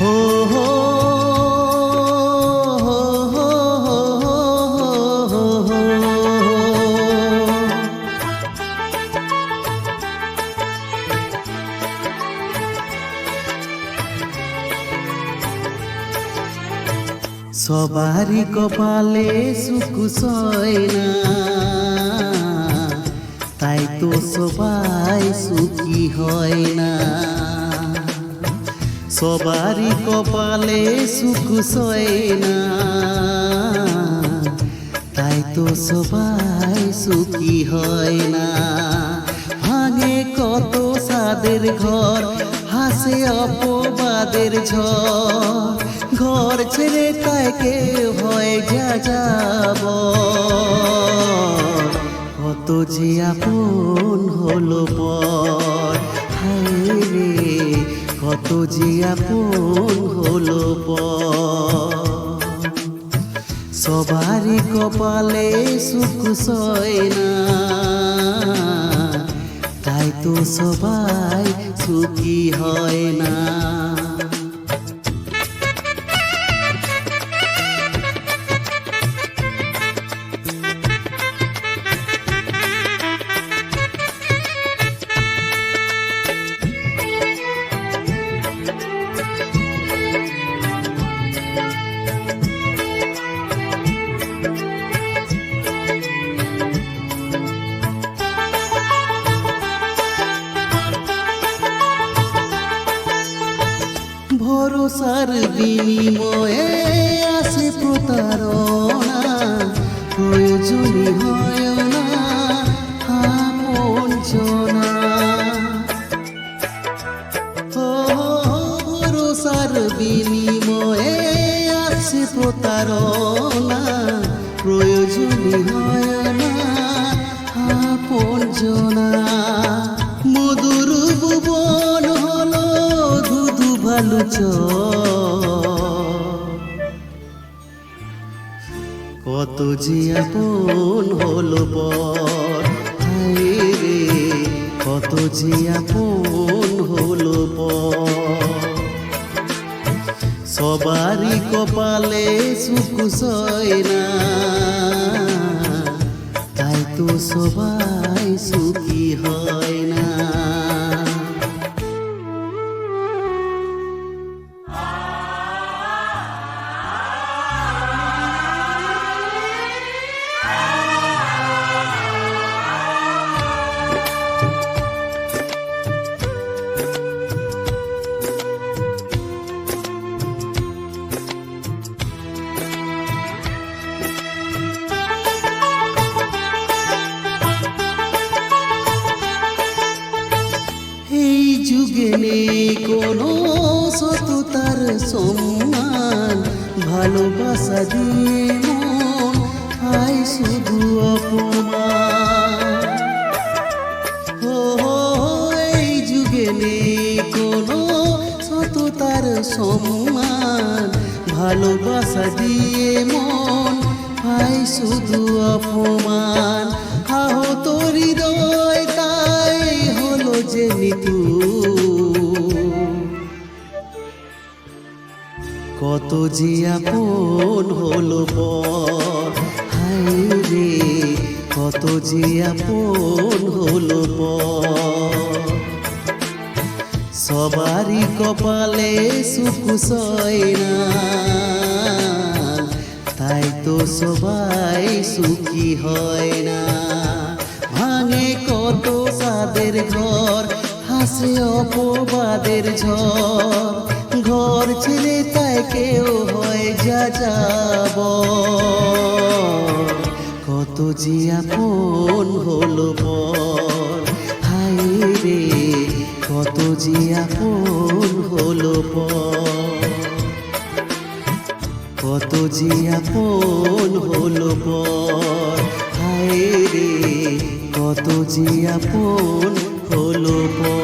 হো হো সবারই কপালে সুখ সয় না, তাই তো সবাই সুখী হয় না। সবারই কপালে সুখ সয় না, তাই তো সবাই সুখী হয় না। ভাঙে কত সাদের ঘর, হাসে অপবাদের ঝড়, ঘর ছেড়ে তাই কেউ হয় যা যাব। কত যে আপন হলো পর, হায় রে কত যে আপন হলো পর। সবারই কপালে সুখ সয় না, তাই তো সবাই সুখী হয় না। ভরসার বিনিময়ে আসে প্রতারণা, প্রয়োজনই হয় না আপনজনা। ভরসার বিনিময়ে আসে প্রতারণা, প্রয়োজনই হয় না আপনজনা। মধুর ভুবন হলো ধুধু ভালো কত যে আপন হলো পর, হায় রে কত যে আপন হলো পর। সবারই কপালে সুখ সয় না, তাই তো সবাই সুখী হয় না। এই যুগে নেই কোনো সততার সম্মান, ভালোবাসা দিয়ে মন হয় শুধু অপমান। এই যুগে নেই কোনো সততার সম্মান, ভালোবাসা দিয়ে মন হয় শুধু অপমান। আহত হৃদয় তাই হলো যে নিতু, কত যে আপন হলো পর, হায় রে কত যে আপন হলো পর। সবারই কপালে সুখ সয় না, তাই তো সবাই সুখী হয় না। ভাঙে কত সাদের ঘর, হাসে অপবাদের ঝড়, ঘর ছেড়ে তাই কেউ হয় যা যাব। কত যে আপন হলো পর, হায় রে কত যে আপন হলো পর। কত যে আপন হলো পর, হায় রে কত যে আপন হলো পর।